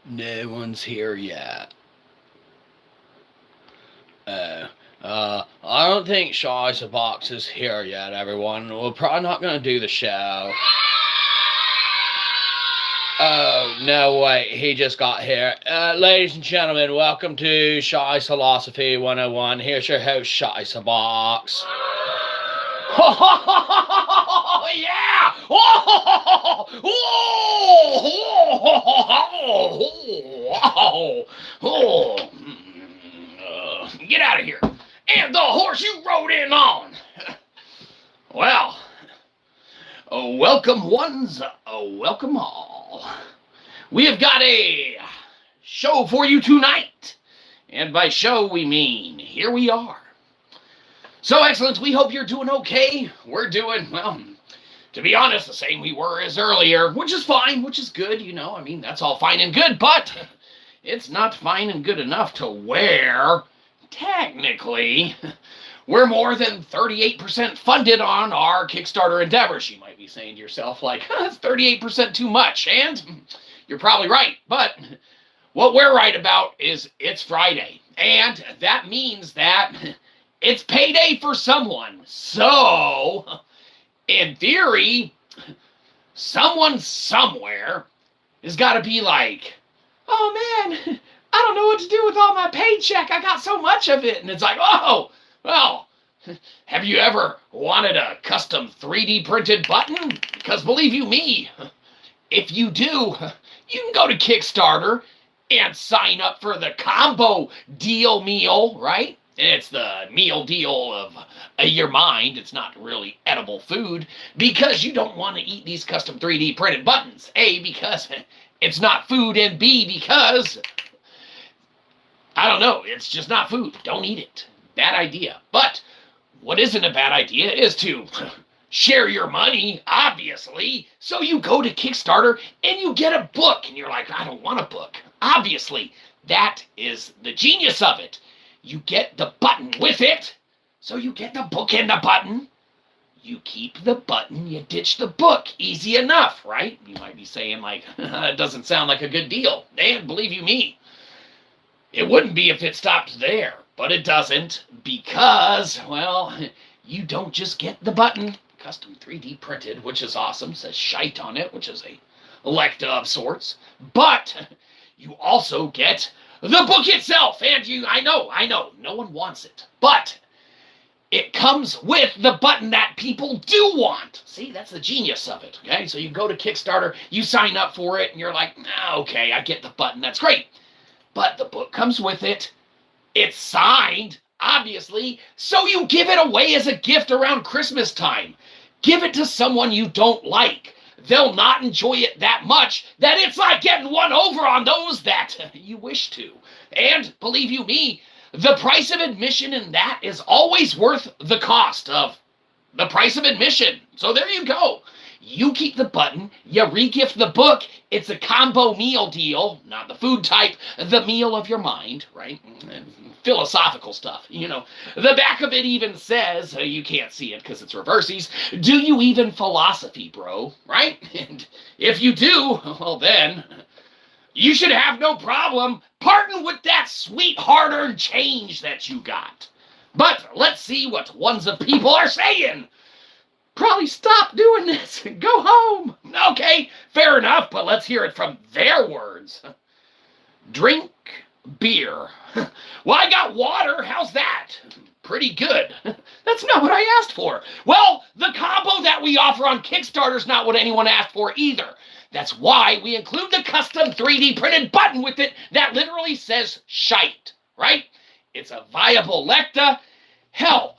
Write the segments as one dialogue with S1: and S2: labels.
S1: No one's here yet. Uh, I don't think Shyzalosophy is here yet, everyone. We're probably not going to do the show. Oh, no, wait, he just got here. Ladies and gentlemen, welcome to Shyzalosophy 101. Here's your host, Shyzalosophy. Oh, yeah! Oh, oh, oh, get out of here. And the horse you rode in on. Well, welcome ones, welcome all. We have got a show for you tonight. And by show, we mean here we are. So, Excellence, we hope you're doing okay. We're doing, well, to be honest, the same we were as earlier, which is fine, which is good, I mean, that's all fine and good, but it's not fine and good enough to where, technically, we're more than 38% funded on our Kickstarter endeavors. You might be saying to yourself, like, that's 38% too much, and you're probably right, but what we're right about is it's Friday, and that means that it's payday for someone. So, in theory, someone somewhere has got to be like, oh man, I don't know what to do with all my paycheck. I got so much of it. And it's like, oh, well, have you ever wanted a custom 3D printed button? Because believe you me, if you do, you can go to Kickstarter and sign up for the combo deal meal, right? It's the meal deal of your mind. It's not really edible food because you don't want to eat these custom 3D printed buttons. A, because it's not food, and B, because, I don't know, it's just not food. Don't eat it. Bad idea. But what isn't a bad idea is to share your money, obviously. So you go to Kickstarter and you get a book, and you're like, I don't want a book. Obviously, that is the genius of it. You get the button with it, so you get the book and the button. You keep the button, you ditch the book. Easy enough, right? You might be saying, like, it doesn't sound like a good deal. And believe you me, it wouldn't be if it stopped there. But it doesn't because, well, you don't just get the button, custom 3D printed, which is awesome, says shite on it, which is a electa of sorts. But you also get the book itself, and I know, no one wants it, but it comes with the button that people do want. See, that's the genius of it, okay? So you go to Kickstarter, you sign up for it, and you're like, okay, I get the button, that's great. But the book comes with it, it's signed, obviously, so you give it away as a gift around Christmas time. Give it to someone you don't like. They'll not enjoy it that much that it's like getting one over on those that you wish to. And believe you me, the price of admission in that is always worth the cost of the price of admission. So there you go. You keep the button, you regift the book. It's a combo meal deal, not the food type, the meal of your mind, right? Philosophical stuff, The back of it even says, you can't see it because it's reversies, do you even philosophy, bro, right? And if you do, well then, you should have no problem parting with that sweet hard-earned change that you got. But let's see what ones of people are saying. Probably stop doing this and go home. Okay, fair enough, but let's hear it from their words. Drink beer. Well, I got water. How's that? Pretty good. That's not what I asked for. Well, the combo that we offer on Kickstarter is not what anyone asked for either. That's why we include the custom 3D printed button with it that literally says shite, right? It's a viable lecta. Hell,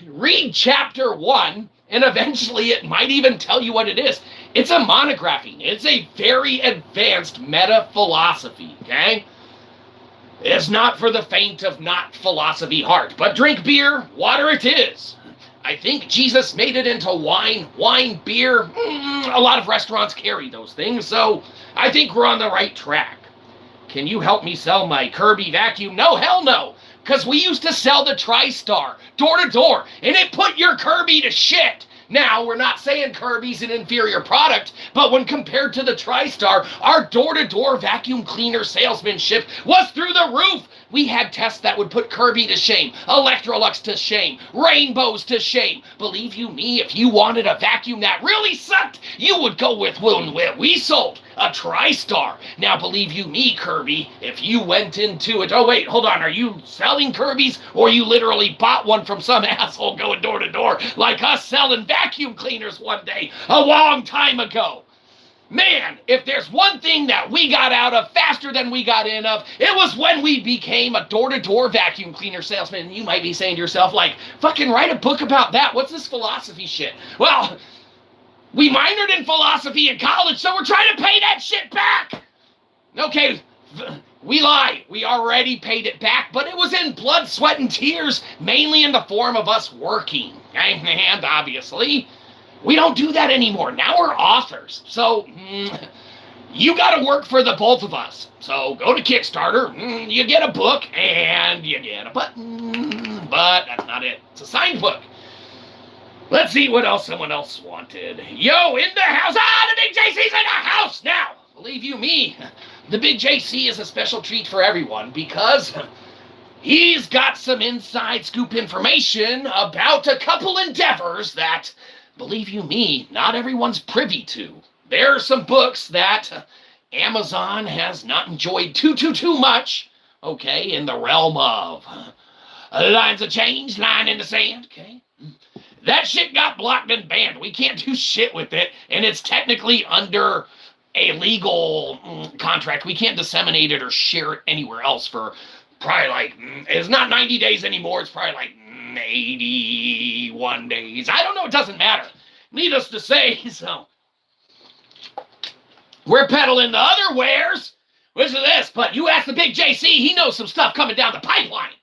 S1: read chapter 1, and eventually it might even tell you what it is. It's a monographing. It's a very advanced meta-philosophy, okay? It's not for the faint of not philosophy heart, but drink beer, water it is. I think Jesus made it into wine, beer. A lot of restaurants carry those things, so I think we're on the right track. Can you help me sell my Kirby vacuum? No, hell no. Because we used to sell the TriStar door to door, and it put your Kirby to shit. Now, we're not saying Kirby's an inferior product, but when compared to the TriStar, our door-to-door vacuum cleaner salesmanship was through the roof. We had tests that would put Kirby to shame, Electrolux to shame, Rainbows to shame. Believe you me, if you wanted a vacuum that really sucked, you would go with one we sold, a TriStar. Now, believe you me, Kirby, if you went into it, oh wait, hold on, are you selling Kirby's, or you literally bought one from some asshole going door to door like us selling vacuum cleaners one day a long time ago? Man, if there's one thing that we got out of faster than we got in of, it was when we became a door-to-door vacuum cleaner salesman. And you might be saying to yourself, like, fucking write a book about that. What's this philosophy shit? Well, we minored in philosophy in college, so we're trying to pay that shit back. Okay, we lie. We already paid it back, but it was in blood, sweat, and tears, mainly in the form of us working. And obviously, we don't do that anymore. Now we're authors. So, you got to work for the both of us. So, go to Kickstarter, you get a book, and you get a button. But that's not it. It's a signed book. Let's see what else someone else wanted. Yo, in the house. The Big JC's in the house now. Believe you me, the Big JC is a special treat for everyone because he's got some inside scoop information about a couple endeavors that, believe you me, not everyone's privy to. There are some books that Amazon has not enjoyed too much, okay, in the realm of lines of change, line in the sand, okay? That shit got blocked and banned. We can't do shit with it, and it's technically under a legal contract. We can't disseminate it or share it anywhere else for probably like, it's not 90 days anymore, it's probably like 81 days. I don't know, it doesn't matter. Needless to say, so we're peddling the other wares, which is this, but you ask the Big JC, he knows some stuff coming down the pipeline.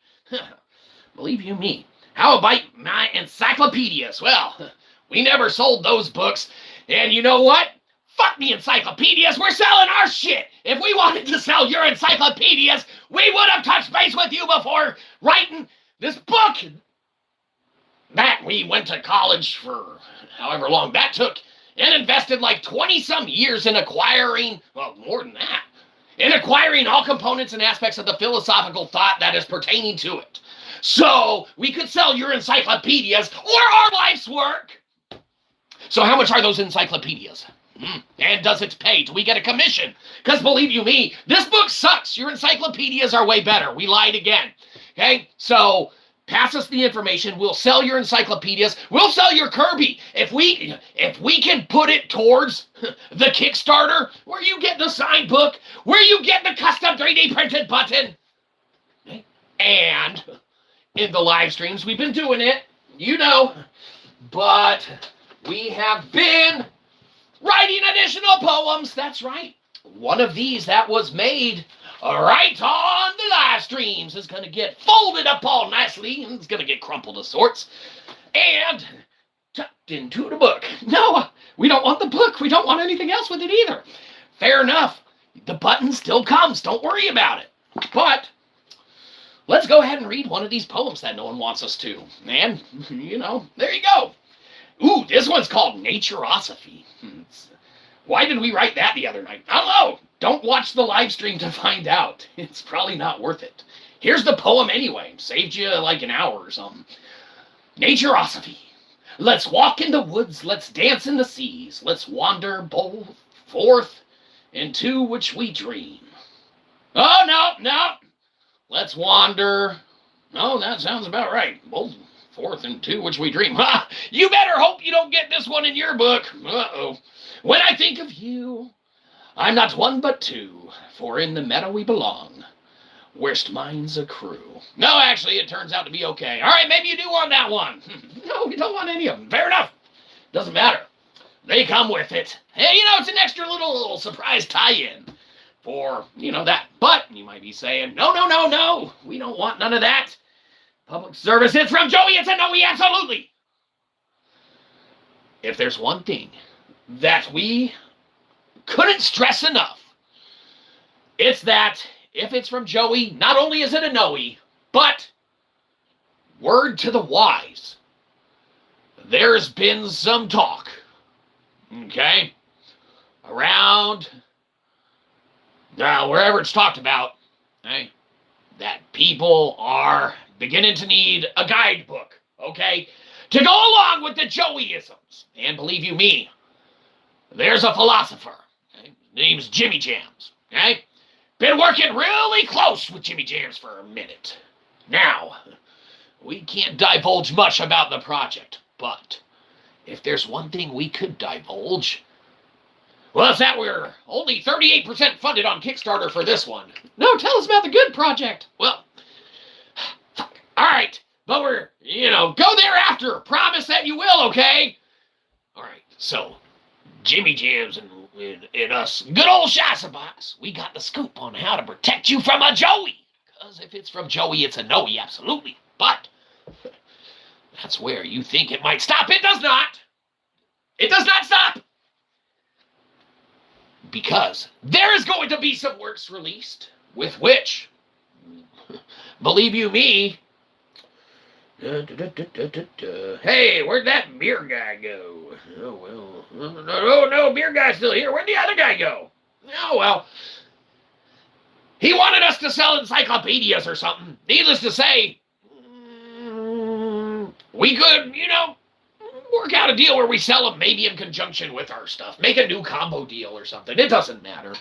S1: Believe you me. How about my encyclopedias? Well, we never sold those books, and you know what? Fuck the encyclopedias, we're selling our shit. If we wanted to sell your encyclopedias, we would have touched base with you before writing this book. That we went to college for however long that took and invested like 20-some years in acquiring, well, more than that, in acquiring all components and aspects of the philosophical thought that is pertaining to it. So we could sell your encyclopedias or our life's work. So how much are those encyclopedias? And does it pay? Do we get a commission? Because believe you me, this book sucks. Your encyclopedias are way better. We lied again. Okay? So pass us the information. We'll sell your encyclopedias. We'll sell your Kirby. If we can put it towards the Kickstarter, where you get the signed book, where you get the custom 3D printed button, okay? And in the live streams, we've been doing it, you know, but we have been writing additional poems. That's right. One of these that was made right on the live streams is going to get folded up all nicely, and it's going to get crumpled of sorts, and tucked into the book. No, we don't want the book. We don't want anything else with it either. Fair enough. The button still comes. Don't worry about it. But let's go ahead and read one of these poems that no one wants us to. And, you know, there you go. Ooh, this one's called Shyzalosophy. Why did we write that the other night? I don't know. Don't watch the live stream to find out. It's probably not worth it. Here's the poem anyway. Saved you like an hour or something. Shyzalosophy. Let's walk in the woods. Let's dance in the seas. Let's wander both forth into which we dream. Oh, no. Let's wander. Oh, that sounds about right. Both forth into which we dream. Ha! You better hope you don't get this one in your book. Uh-oh. When I think of you, I'm not one but two, for in the meadow we belong, worst minds accrue. No, actually, it turns out to be okay. All right, maybe you do want that one. No, you don't want any of them. Fair enough. Doesn't matter. They come with it. Hey, you know, it's an extra little surprise tie-in for, you know, that. But you might be saying, no. We don't want none of that. Public service, it's from Joey. It's a no, absolutely. If there's one thing that we couldn't stress enough, it's that if it's from Joey, not only is it a no-y, but word to the wise, there's been some talk, okay, around wherever it's talked about, okay, that people are beginning to need a guidebook, okay, to go along with the Joeyisms. And believe you me, there's a philosopher, okay, his name's Jimmy Jams, okay, been working really close with Jimmy Jams for a minute. Now, we can't divulge much about the project, but if there's one thing we could divulge, well, it's that we're only 38% funded on Kickstarter for this one. No, tell us about the good project. Well, fuck. All right, but we're, go thereafter. Promise that you will, okay? All right, so Jimmy Jams and us, good old Shyzalosophy, we got the scoop on how to protect you from a Joey. Because if it's from Joey, it's a no-y, absolutely. But that's where you think it might stop. It does not. It does not stop. Because there is going to be some works released with which, believe you me, hey, where'd that beer guy go? Oh, well, no, beer guy's still here. Where'd the other guy go? Oh, well, he wanted us to sell encyclopedias or something. Needless to say, we could, work out a deal where we sell them maybe in conjunction with our stuff. Make a new combo deal or something. It doesn't matter.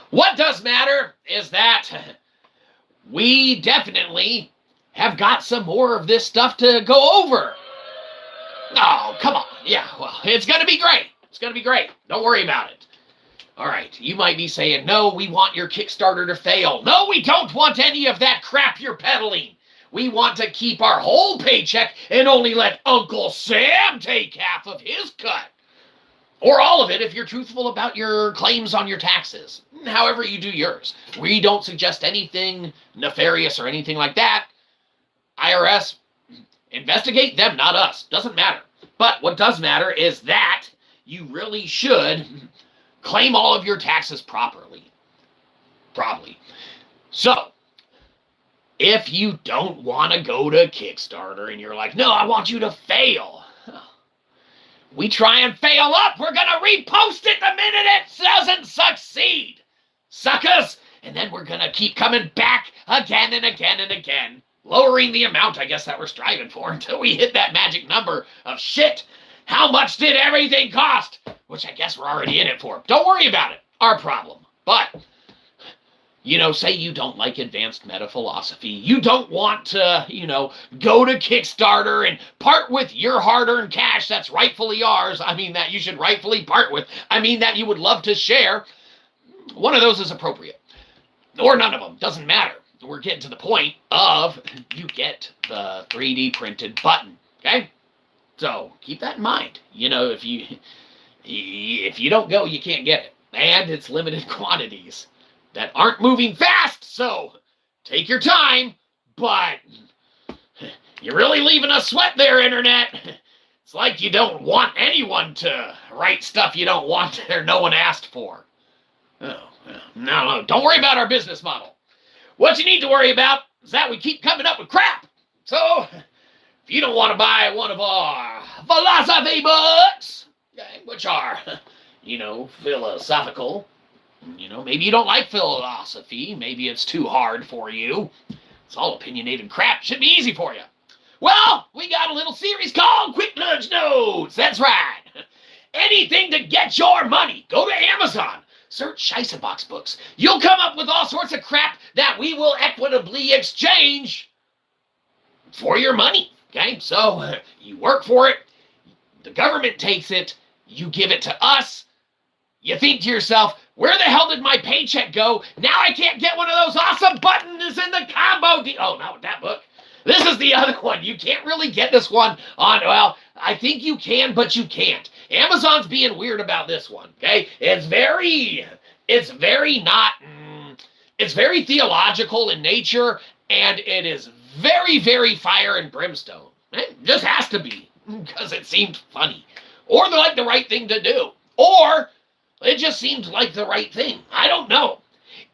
S1: What does matter is that we definitely have got some more of this stuff to go over. Oh, come on. Yeah, well, it's going to be great. It's going to be great. Don't worry about it. All right, you might be saying, no, we want your Kickstarter to fail. No, we don't want any of that crap you're peddling. We want to keep our whole paycheck and only let Uncle Sam take half of his cut. Or all of it if you're truthful about your claims on your taxes. However you do yours. We don't suggest anything nefarious or anything like that. IRS, investigate them, not us. Doesn't matter. But what does matter is that you really should claim all of your taxes properly. Probably. So, if you don't want to go to Kickstarter and you're like, no, I want you to fail. We try and fail up. We're going to repost it the minute it doesn't succeed. Suckers. And then we're going to keep coming back again and again and again. Lowering the amount, I guess, that we're striving for until we hit that magic number of shit. How much did everything cost? Which I guess we're already in it for. Don't worry about it. Our problem. But say you don't like advanced meta philosophy. You don't want to, go to Kickstarter and part with your hard-earned cash that's rightfully ours. I mean, that you should rightfully part with. I mean, that you would love to share. One of those is appropriate. Or none of them. Doesn't matter. We're getting to the point of you get the 3D printed button. Okay? So, keep that in mind. If you don't go, you can't get it. And it's limited quantities that aren't moving fast, so take your time, but you're really leaving us sweat there, Internet. It's like you don't want anyone to write stuff you don't want or no one asked for. Oh, no, don't worry about our business model. What you need to worry about is that we keep coming up with crap. So, if you don't want to buy one of our philosophy books, okay, which are, philosophical, maybe you don't like philosophy. Maybe it's too hard for you. It's all opinionated crap. Should be easy for you. Well, we got a little series called Quick Nudge Notes. That's right. Anything to get your money. Go to Amazon. Search Shyzalosophy books. You'll come up with all sorts of crap that we will equitably exchange for your money. Okay? So, you work for it. The government takes it. You give it to us. You think to yourself, where the hell did my paycheck go? Now I can't get one of those awesome buttons in the combo deal. Oh, not with that book. This is the other one. You can't really get this one on, well, I think you can, but you can't. Amazon's being weird about this one, okay? It's very theological in nature, and it is very, very fire and brimstone. It just has to be, because it seemed funny. Or like the right thing to do. Or it just seemed like the right thing. I don't know.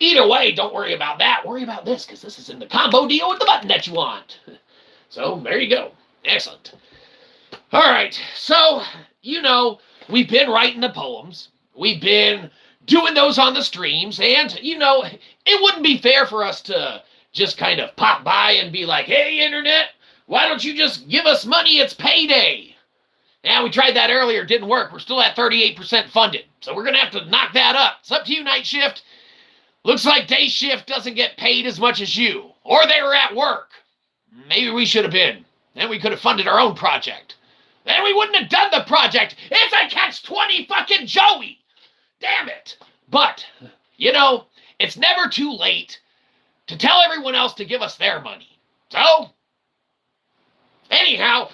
S1: Either way, don't worry about that. Worry about this, because this is in the combo deal with the button that you want. So, there you go. Excellent. All right, so, we've been writing the poems. We've been doing those on the streams, and, it wouldn't be fair for us to just kind of pop by and be like, hey, Internet, why don't you just give us money? It's payday. Yeah, we tried that earlier. Didn't work. We're still at 38% funded, so we're going to have to knock that up. It's up to you, Night Shift. Looks like Day Shift doesn't get paid as much as you, or they were at work. Maybe we should have been. Then we could have funded our own project. Then we wouldn't have done the project. It's a catch-20 fucking Joey. Damn it. But, it's never too late to tell everyone else to give us their money. So, anyhow,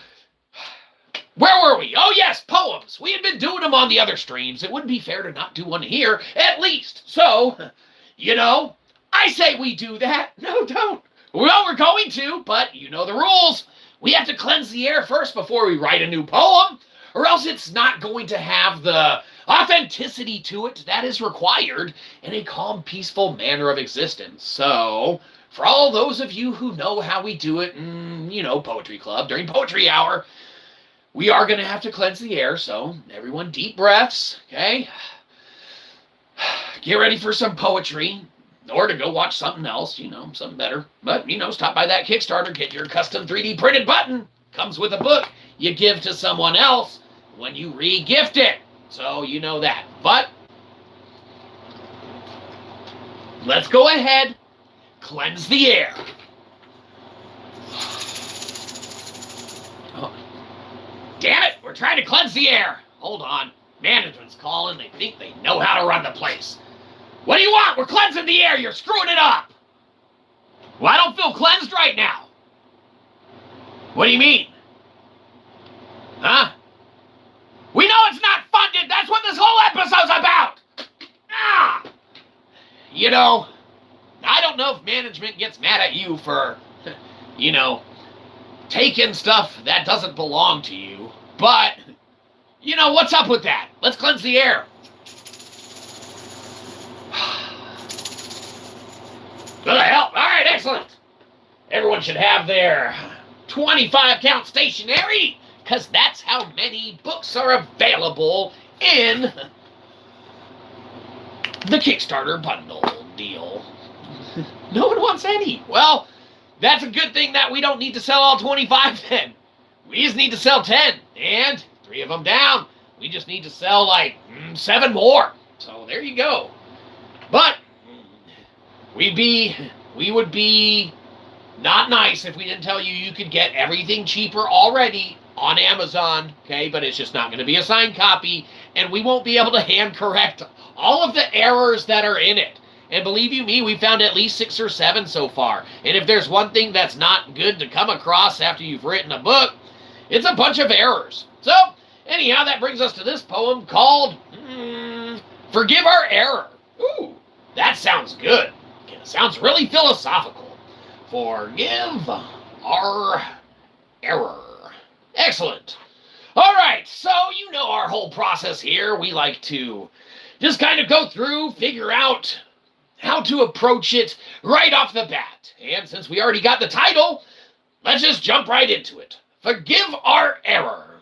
S1: where were we? Oh, yes, poems. We had been doing them on the other streams. It wouldn't be fair to not do one here, at least. So, I say we do that. No, don't. Well, we're going to, but you know the rules. We have to cleanse the air first before we write a new poem, or else it's not going to have the authenticity to it that is required in a calm, peaceful manner of existence. So, for all those of you who know how we do it in, Poetry Club, during Poetry Hour, we are going to have to cleanse the air, so everyone deep breaths, okay? Get ready for some poetry. Or to go watch something else, something better. But, stop by that Kickstarter, get your custom 3D printed button. Comes with a book you give to someone else when you re-gift it. So, you know that. But, let's go ahead, cleanse the air. Oh. Damn it, we're trying to cleanse the air. Hold on. Management's calling. They think they know how to run the place. What do you want? We're cleansing the air. You're screwing it up. Well, I don't feel cleansed right now. What do you mean? Huh? We know it's not funded. That's what this whole episode's about. Ah! I don't know if management gets mad at you for, taking stuff that doesn't belong to you. But, what's up with that? Let's cleanse the air. What the hell? All right, excellent. Everyone should have their 25 count stationery, because that's how many books are available in the Kickstarter bundle deal. No one wants any. Well, that's a good thing that we don't need to sell all 25 then. We just need to sell 10, and 3 of them down. We just need to sell 7 more. So there you go. But we would be not nice if we didn't tell you you could get everything cheaper already on Amazon, okay? But it's just not going to be a signed copy, and we won't be able to hand correct all of the errors that are in it. And believe you me, we found at least 6 or 7 so far. And if there's one thing that's not good to come across after you've written a book, it's a bunch of errors. So, anyhow, that brings us to this poem called Forgive Our Error. Ooh, that sounds good. It sounds really philosophical. Forgive our error. Excellent. All right, so you know our whole process here. We like to just kind of go through, figure out how to approach it right off the bat. And since we already got the title, let's just jump right into it. Forgive our error.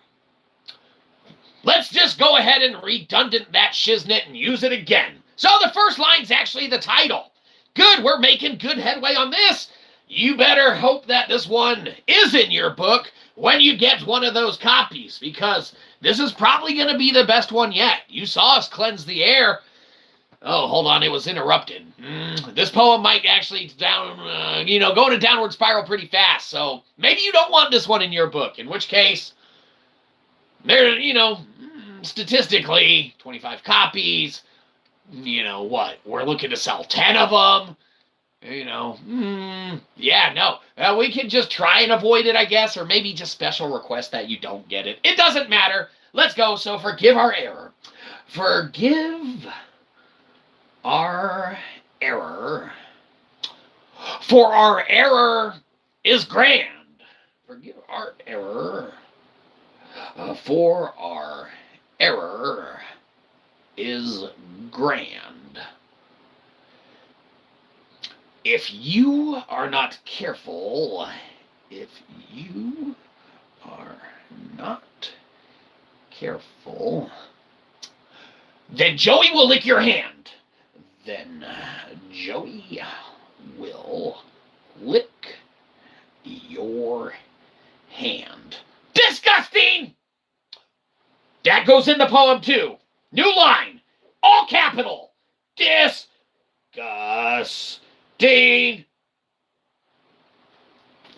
S1: Let's just go ahead and redundant that shiznit and use it again. So the first line's actually the title. Good, we're making good headway on this. You better hope that this one is in your book when you get one of those copies, because this is probably going to be the best one yet. You saw us cleanse the air. Oh, hold on, it was interrupted. This poem might actually go in a downward spiral pretty fast, so maybe you don't want this one in your book, in which case, statistically, 25 copies, what? We're looking to sell 10 of them. We can just try and avoid it, I guess, or maybe just special request that you don't get it. It doesn't matter. Let's go. So forgive our error. Forgive our error. For our error is grand. Forgive our error. For our error is grand. If you are not careful, careful, then Joey will lick your hand. Then Joey will lick your hand. Disgusting! That goes in the poem too. New line, all capital. Disgusting.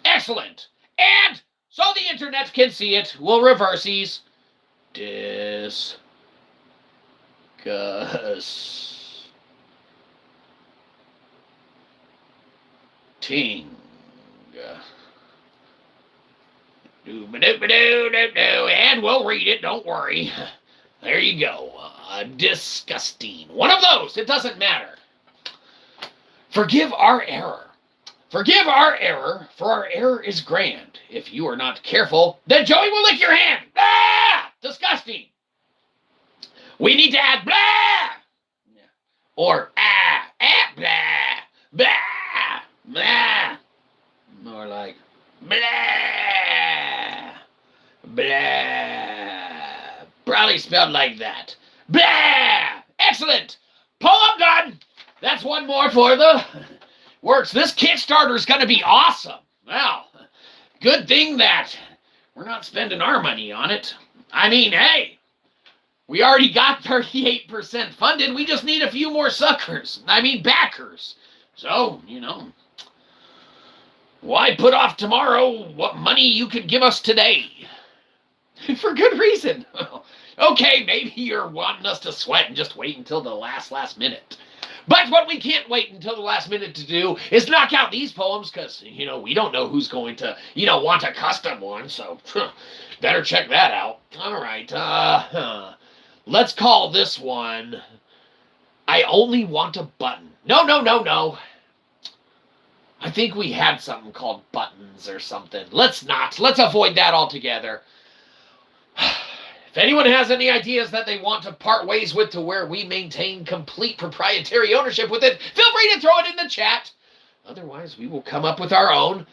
S1: Excellent. And so the internet can see it, we'll reverse these. Disgusting. And we'll read it, don't worry. There you go. Disgusting. One of those. It doesn't matter. Forgive our error. Forgive our error, for our error is grand. If you are not careful, then Joey will lick your hand. Blah! Disgusting. We need to add blah! Or blah! Blah! Blah! More like blah! Blah! Probably spelled like that. Blah! Excellent! Poem done! That's one more for the works. This Kickstarter is going to be awesome. Well, good thing that we're not spending our money on it. I mean, hey, we already got 38% funded. We just need a few more suckers. I mean, backers. So, why put off tomorrow what money you could give us today? For good reason. Okay, maybe you're wanting us to sweat and just wait until the last minute. But what we can't wait until the last minute to do is knock out these poems because, we don't know who's going to, want a custom one. So better check that out. All right. Let's call this one, I Only Want a Button. No. I think we had something called buttons or something. Let's not. Let's avoid that altogether. If anyone has any ideas that they want to part ways with to where we maintain complete proprietary ownership with it, feel free to throw it in the chat. Otherwise, we will come up with our own.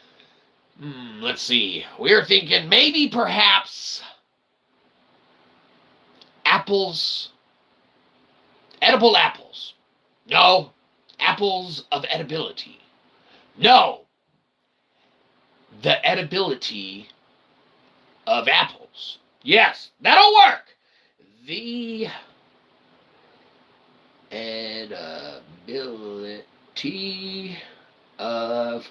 S1: Let's see. We're thinking maybe perhaps apples. Edible apples. No. Apples of edibility. No. The edibility of apples. Yes, that'll work. The edibility of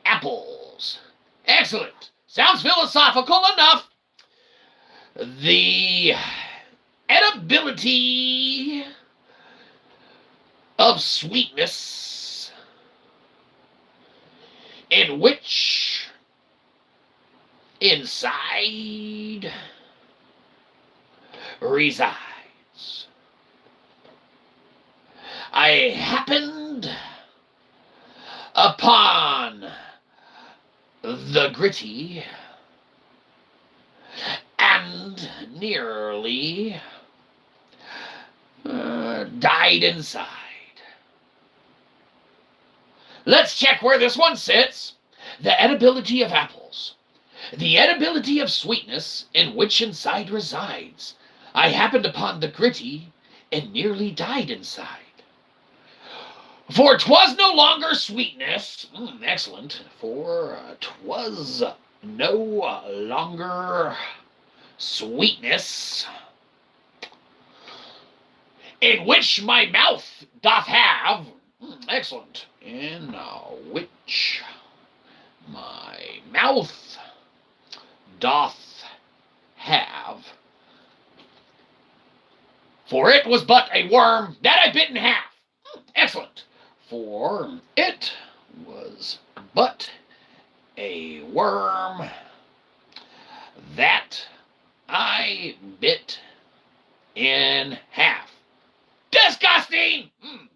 S1: apples. Excellent. Sounds philosophical enough. The edibility of sweetness in which inside resides. I happened upon the gritty and nearly died inside. Let's check where this one sits. The edibility of apples. The edibility of sweetness in which inside resides. I happened upon the gritty and nearly died inside. For 'twas no longer sweetness. Excellent. For 'twas no longer sweetness in which my mouth doth have. Excellent. In which my mouth doth have. For it was but a worm that I bit in half. Excellent. For it was but a worm that I bit in half. Disgusting!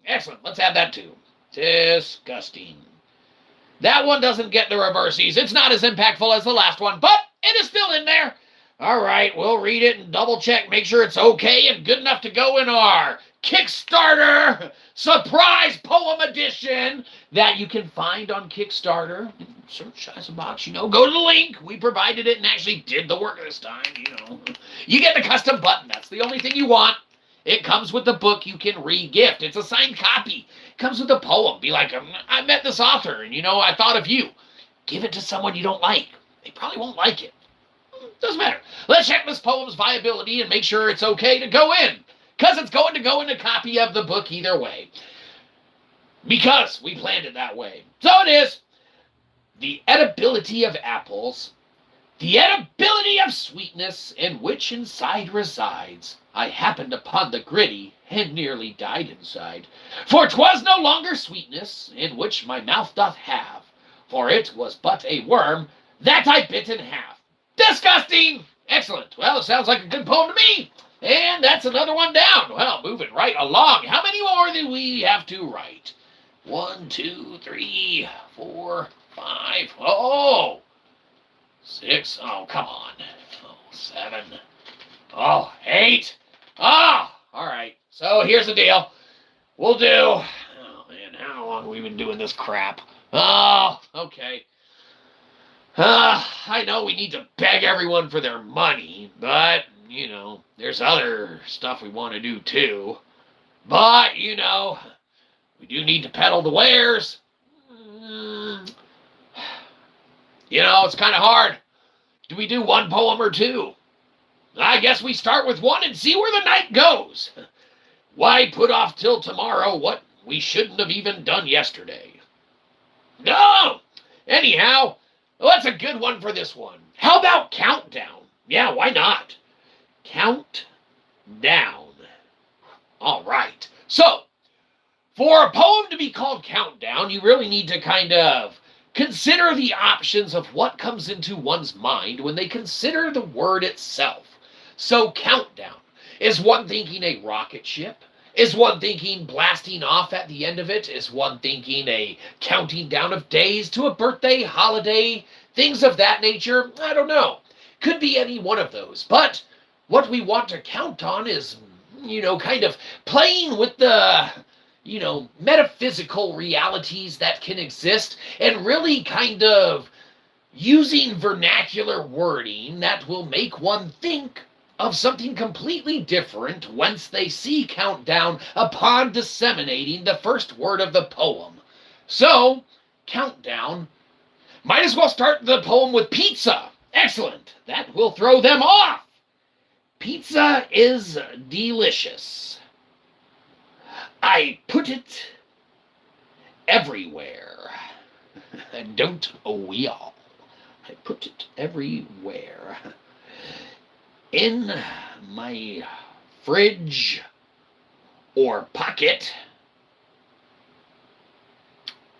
S1: Excellent. Let's add that too. Disgusting. That one doesn't get the reverses. It's not as impactful as the last one, but it is still in there. All right, we'll read it and double check, make sure it's okay and good enough to go in our Kickstarter surprise poem edition that you can find on Kickstarter. Search Shyzalosophy, go to the link. We provided it and actually did the work this time. You get the custom button. That's the only thing you want. It comes with the book you can re-gift. It's a signed copy. It comes with a poem. Be like, I met this author and, I thought of you. Give it to someone you don't like. They probably won't like it. Doesn't matter. Let's check this poem's viability and make sure it's okay to go in. Because it's going to go in a copy of the book either way. Because we planned it that way. So it is. The edibility of apples, the edibility of sweetness, in which inside resides, I happened upon the gritty, and nearly died inside. For 'twas no longer sweetness, in which my mouth doth have, for it was but a worm that I bit in half. Disgusting! Excellent. Well, it sounds like a good poem to me. And that's another one down. Well, moving right along. How many more do we have to write? 1, 2, 3, 4, 5. Oh! 6. Oh, come on. Oh, 7. Oh, 8. Oh, all right. So here's the deal. We'll do... Oh, man, how long have we been doing this crap? Oh, okay. I know we need to beg everyone for their money, but, there's other stuff we want to do too. But, we do need to peddle the wares. It's kind of hard. Do we do one poem or two? I guess we start with one and see where the night goes. Why put off till tomorrow what we shouldn't have even done yesterday? No! Anyhow, that's a good one for this one. How about Countdown? Yeah, why not? Count down. All right. So, for a poem to be called Countdown, you really need to kind of consider the options of what comes into one's mind when they consider the word itself. So, countdown. Is one thinking a rocket ship? Is one thinking blasting off at the end of it? Is one thinking a counting down of days to a birthday, holiday, things of that nature? I don't know. Could be any one of those. But what we want to count on is, kind of playing with the, metaphysical realities that can exist and really kind of using vernacular wording that will make one think of something completely different once they see countdown upon disseminating the first word of the poem. So, countdown. Might as well start the poem with pizza. Excellent. That will throw them off. Pizza is delicious. I put it everywhere. Don't we all? I put it everywhere. In my fridge or pocket,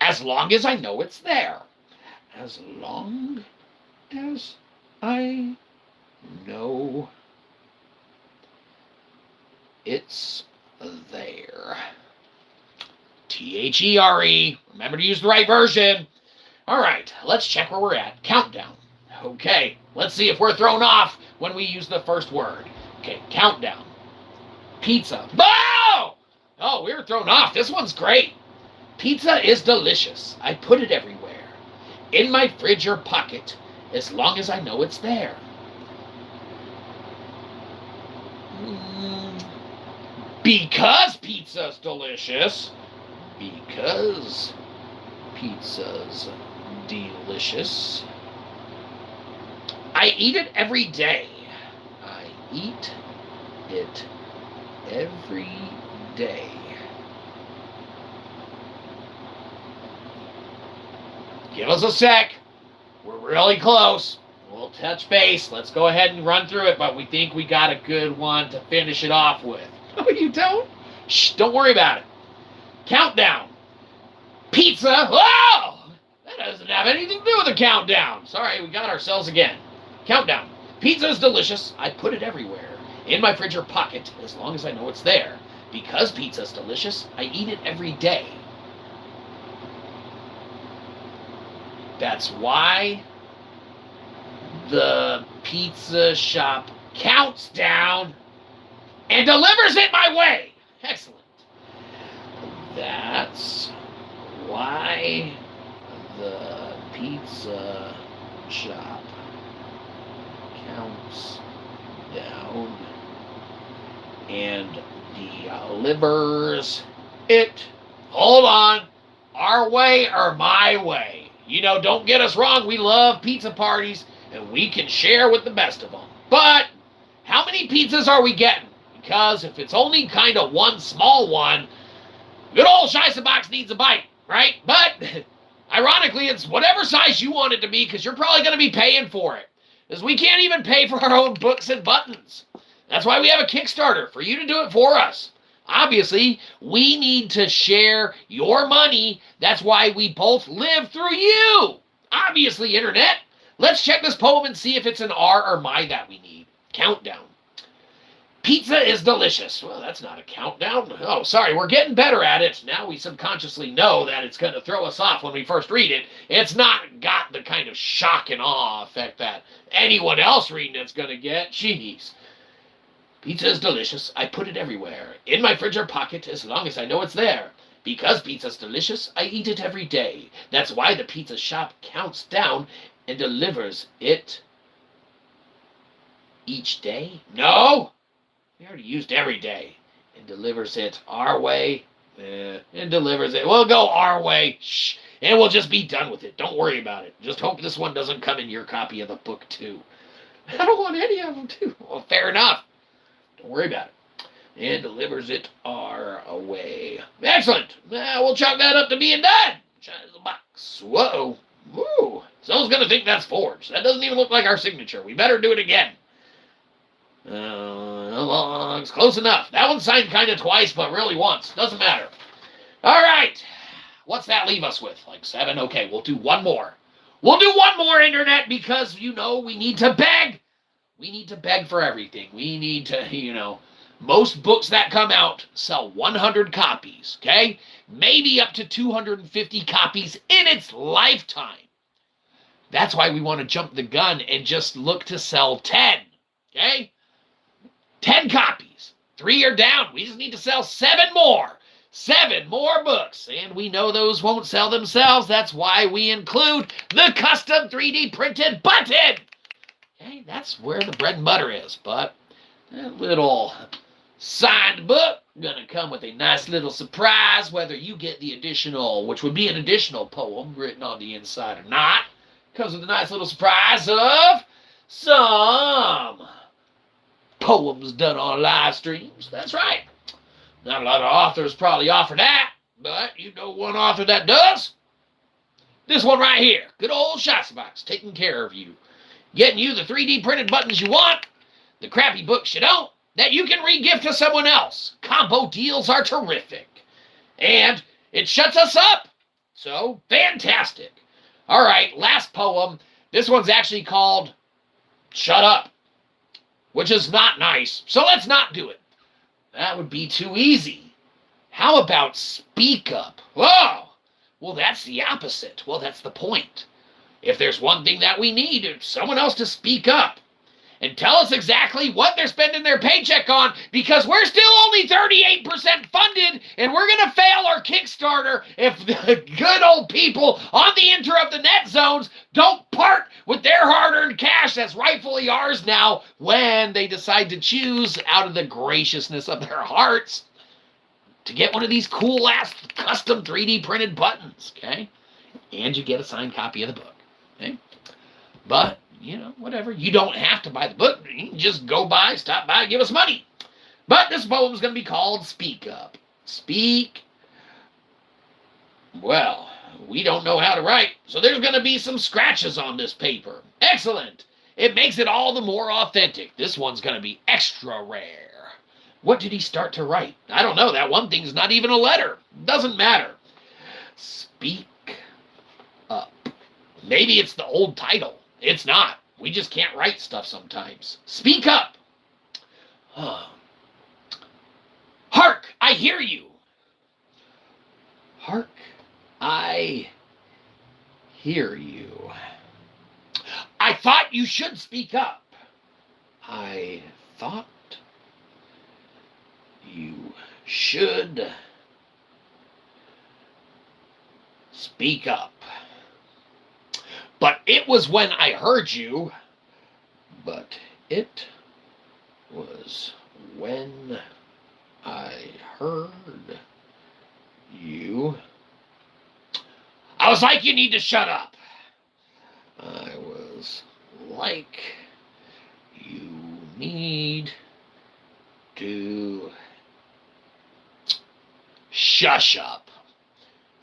S1: as long as I know it's there. As long as I know it's there. T-H-E-R-E. Remember to use the right version. All right, let's check where we're at. Countdown. Okay, let's see if we're thrown off when we use the first word. Okay, countdown. Pizza. Oh! Oh, we were thrown off. This one's great. Pizza is delicious. I put it everywhere. In my fridge or pocket, as long as I know it's there. Because pizza's delicious. Because pizza's delicious. I eat it every day. I eat it every day. Give us a sec. We're really close. We'll touch base. Let's go ahead and run through it, but we think we got a good one to finish it off with. Oh, you don't? Shh, don't worry about it. Countdown. Pizza. Oh! That doesn't have anything to do with the countdown. Sorry, we got ourselves again. Countdown. Pizza is delicious. I put it everywhere. In my fridge or pocket, as long as I know it's there. Because pizza's delicious, I eat it every day. That's why the pizza shop counts down and delivers it my way. Excellent. That's why the pizza shop counts down and delivers it. Hold on. Our way or my way? You know, don't get us wrong. We love pizza parties and we can share with the best of them. But how many pizzas are we getting? Because if it's only kind of one small one, good old Shyzalosophy needs a bite, right? But ironically, it's whatever size you want it to be because you're probably going to be paying for it. Because we can't even pay for our own books and buttons. That's why we have a Kickstarter, for you to do it for us. Obviously, we need to share your money. That's why we both live through you. Obviously, Internet. Let's check this poem and see if it's an R or my that we need. Countdown. Pizza is delicious. Well, that's not a countdown. Oh, sorry, we're getting better at it. Now we subconsciously know that it's going to throw us off when we first read it. It's not got the kind of shock and awe effect that anyone else reading it's going to get. Jeez. Pizza is delicious. I put it everywhere. In my fridge or pocket, as long as I know it's there. Because pizza's delicious, I eat it every day. That's why the pizza shop counts down and delivers it each day. No! We already used every day. And delivers it our way. And delivers it. We'll go our way. Shh. And we'll just be done with it. Don't worry about it. Just hope this one doesn't come in your copy of the book, too. I don't want any of them, too. Well, fair enough. Don't worry about it. And delivers it our way. Excellent. We'll chalk that up to being done. Shyzalosophy. Whoa. Woo. Someone's going to think that's forged. That doesn't even look like our signature. We better do it again. It's close enough. That one's signed kind of twice, but really once. Doesn't matter. All right. What's that leave us with? Like 7? Okay, we'll do one more. We'll do one more, Internet, because, you know, we need to beg. We need to beg for everything. We need to, you know, most books that come out sell 100 copies, okay? Maybe up to 250 copies in its lifetime. That's why we want to jump the gun and just look to sell 10, okay? 10 copies. 3 are down. We just need to sell 7 more. 7 more books. And we know those won't sell themselves. That's why we include the custom 3D printed button. Okay, that's where the bread and butter is. But that little signed book gonna come with a nice little surprise, whether you get the additional, which would be an additional poem written on the inside or not. Comes with a nice little surprise of some poems done on live streams. That's right. Not a lot of authors probably offer that, but you know one author that does? This one right here. Good old Shyzalosophy taking care of you. Getting you the 3D printed buttons you want, the crappy books you don't, that you can re-gift to someone else. Combo deals are terrific. And it shuts us up. So, fantastic. All right, last poem. This one's actually called Shut Up, which is not nice. So let's not do it. That would be too easy. How about Speak Up? Whoa! Well, that's the opposite. Well, that's the point. If there's one thing that we need, it's someone else to speak up and tell us exactly what they're spending their paycheck on, because we're still only 38% funded, and we're going to fail our Kickstarter if the good old people on the Interrupt the Net zones don't part with their hard-earned cash that's rightfully ours now when they decide to choose out of the graciousness of their hearts to get one of these cool-ass custom 3D printed buttons, okay? And you get a signed copy of the book, okay? But, you know, whatever. You don't have to buy the book. You can just go by, stop by, give us money. But this poem is going to be called Speak Up. Speak. Well, we don't know how to write, so there's going to be some scratches on this paper. Excellent. It makes it all the more authentic. This one's going to be extra rare. What did he start to write? I don't know. That one thing's not even a letter. Doesn't matter. Speak Up. Maybe it's the old title. It's not. We just can't write stuff sometimes. Speak up. Hark, I hear you. Hark, I hear you. I thought you should speak up. I thought you should speak up. But it was when I heard you. But it was when I heard you. I was like, you need to shut up. I was like, you need to shush up.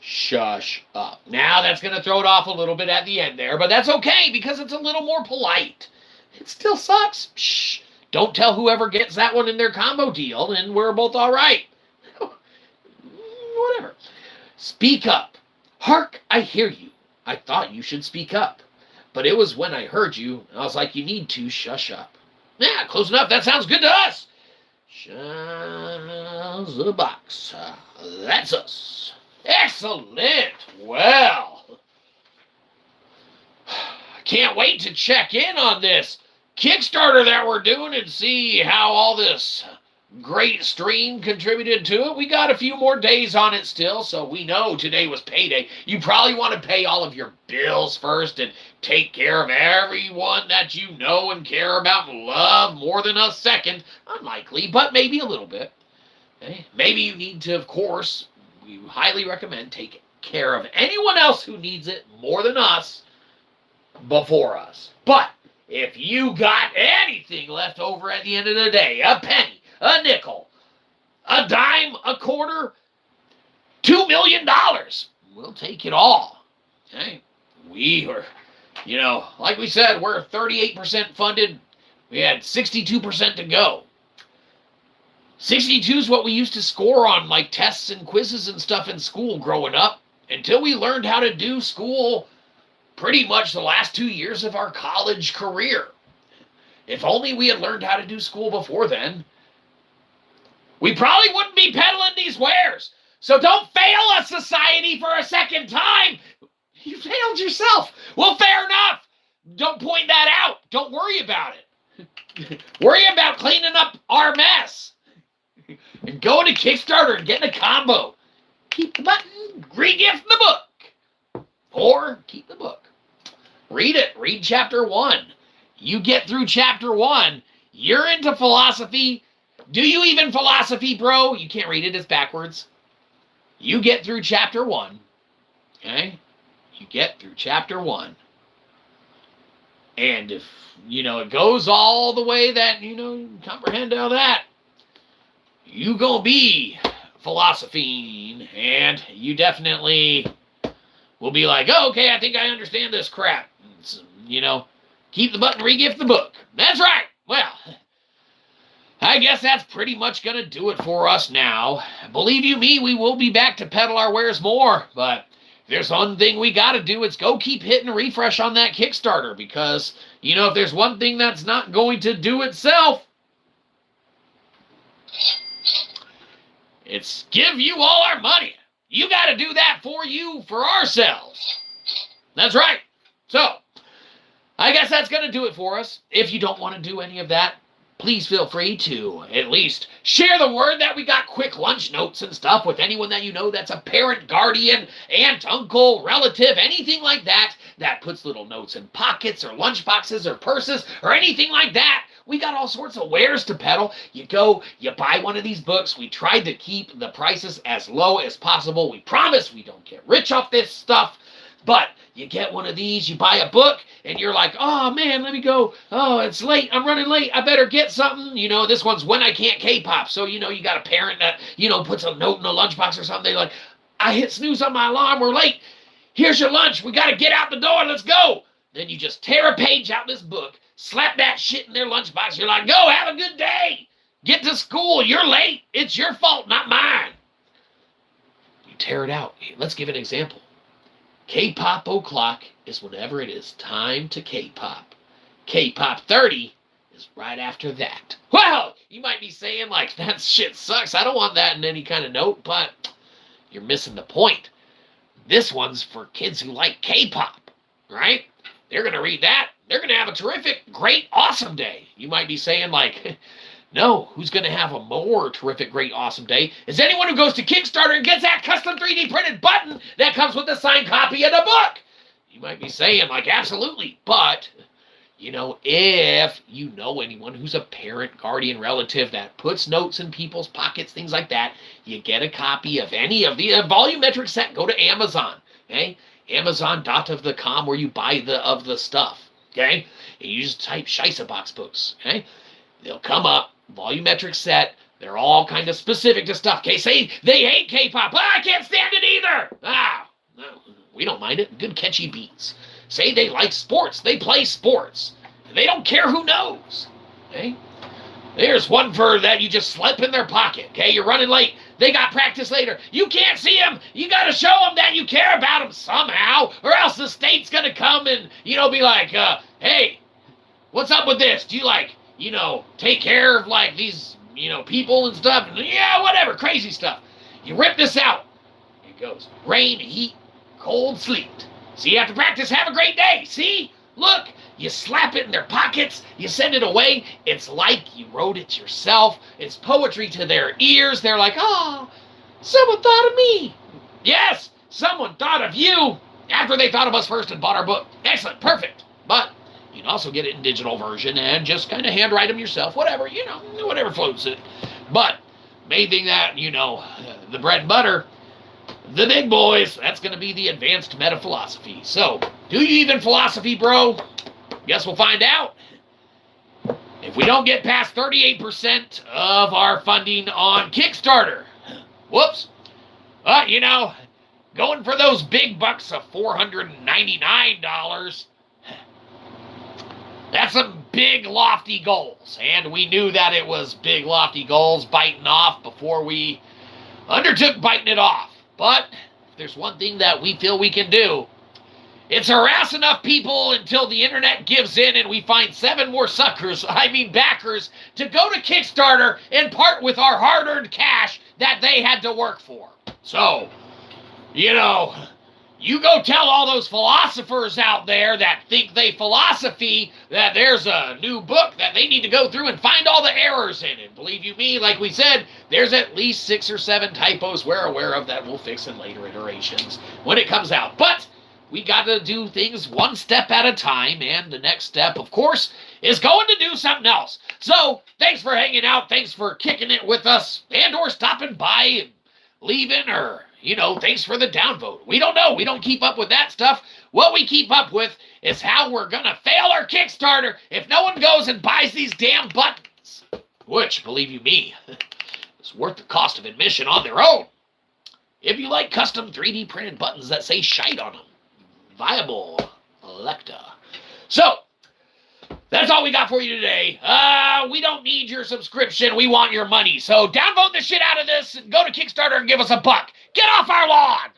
S1: Shush up. Now that's going to throw it off a little bit at the end there, but that's okay because it's a little more polite. It still sucks. Shh. Don't tell whoever gets that one in their combo deal, and we're both all right. Whatever. Speak up. Hark, I hear you. I thought you should speak up. But it was when I heard you, I was like, you need to shush up. Yeah, close enough. That sounds good to us. Shyzalosophy. That's us. Excellent. Well, I can't wait to check in on this Kickstarter that we're doing and see how all this great stream contributed to it. We got a few more days on it still, so we know today was payday. You probably want to pay all of your bills first and take care of everyone that you know and care about and love more than us second. Unlikely, but maybe a little bit. Okay? Maybe you need to, of course, we highly recommend take care of anyone else who needs it more than us before us. But if you got anything left over at the end of the day, a penny, a nickel, a dime, a quarter, $2 million, we'll take it all. Okay? We are, like we said, we're 38% funded. We had 62% to go. 62 is what we used to score on like tests and quizzes and stuff in school growing up until we learned how to do school pretty much the last 2 years of our college career. If only we had learned how to do school before then, we probably wouldn't be peddling these wares. So don't fail us, society, for a second time. You failed yourself. Well, fair enough. Don't point that out. Don't worry about it. Worry about cleaning up our mess. And going to Kickstarter and getting a combo. Keep the button, re-gift the book. Or keep the book. Read it. Read chapter 1. You get through chapter 1. You're into philosophy. Do you even philosophy, bro? You can't read it. It's backwards. You get through chapter 1. Okay? You get through chapter 1. And if, it goes all the way that, comprehend all that, you gonna be philosophing, and you definitely will be like, oh, okay, I think I understand this crap. It's, keep the button, re-gift the book. That's right. Well, I guess that's pretty much going to do it for us now. Believe you me, we will be back to peddle our wares more, but if there's one thing we got to do, it's go keep hitting refresh on that Kickstarter, because, if there's one thing that's not going to do itself, it's give you all our money. You got to do that for ourselves. That's right. So, I guess that's going to do it for us. If you don't want to do any of that, please feel free to at least share the word that we got quick lunch notes and stuff with anyone that you know that's a parent, guardian, aunt, uncle, relative, anything like that, that puts little notes in pockets or lunch boxes or purses or anything like that. We got all sorts of wares to peddle. You go, you buy one of these books. We tried to keep the prices as low as possible. We promise we don't get rich off this stuff. But you get one of these, you buy a book, and you're like, oh, man, let me go. Oh, it's late. I'm running late. I better get something. This one's When I Can't K-Pop. So, you got a parent that, puts a note in a lunchbox or something. They're like, I hit snooze on my alarm. We're late. Here's your lunch. We got to get out the door. Let's go. Then you just tear a page out this book, slap that shit in their lunchbox. You're like, go, have a good day. Get to school. You're late. It's your fault, not mine. You tear it out. Let's give an example. K-pop o'clock is whenever it is time to K-pop. K-pop 30 is right after that. Well, you might be saying, like, that shit sucks. I don't want that in any kind of note, but you're missing the point. This one's for kids who like K-pop, right? They're going to read that. they're going to have a terrific, great, awesome day. You might be saying, like, no, who's going to have a more terrific, great, awesome day is anyone who goes to Kickstarter and gets that custom 3D printed button that comes with a signed copy of the book. You might be saying, like, absolutely, but, you know, if you know anyone who's a parent, guardian, relative that puts notes in people's pockets, things like that, you get a copy of any of the volumetric set. Go to Amazon, okay? Amazon.com where you buy the stuff, okay? And you just type Shyzalosophy books, okay? They'll come up, volumetric set. They're all kind of specific to stuff. Okay, say they hate K-pop. I can't stand it either. No, we don't mind it. Good catchy beats. Say they like sports. They play sports. They don't care who knows. Okay? There's one for that you just slip in their pocket. Okay? You're running late. They got practice later. You can't see them. You got to show them that you care about them somehow, or else the state's going to come and, you know, be like, hey, what's up with this? Do you, like, you know, take care of, like, these, you know, people and stuff? Yeah, whatever, crazy stuff. You rip this out. It goes rain, heat, cold, sleet. So you have to practice. Have a great day. See? Look, you slap it in their pockets. You send it away. It's like you wrote it yourself. It's poetry to their ears. They're like, oh, someone thought of me. Yes, someone thought of you after they thought of us first and bought our book. Excellent. Perfect. But you can also get it in digital version and just kind of handwrite them yourself. Whatever, you know, whatever floats it. But main thing that, you know, the bread and butter, the big boys, that's going to be the advanced meta philosophy. So, do you even philosophy, bro? Guess we'll find out. If we don't get past 38% of our funding on Kickstarter, whoops, you know, going for those big bucks of $499, that's some big, lofty goals. And we knew that it was big, lofty goals biting off before we undertook biting it off. But if there's one thing that we feel we can do, it's harass enough people until the internet gives in and we find 7 more backers, to go to Kickstarter and part with our hard-earned cash that they had to work for. So, you know, you go tell all those philosophers out there that think they philosophy that there's a new book that they need to go through and find all the errors in it. Believe you me, like we said, there's at least 6 or 7 typos we're aware of that we'll fix in later iterations when it comes out. But we got to do things one step at a time, and the next step, of course, is going to do something else. So, thanks for hanging out. Thanks for kicking it with us and or stopping by and leaving, or, you know, thanks for the downvote. We don't know. We don't keep up with that stuff. What we keep up with is how we're going to fail our Kickstarter if no one goes and buys these damn buttons, which, believe you me, is worth the cost of admission on their own. If you like custom 3D printed buttons that say shite on them, viable Electa. So, that's all we got for you today. We don't need your subscription. We want your money. So downvote the shit out of this and go to Kickstarter and give us a buck. Get off our lawn!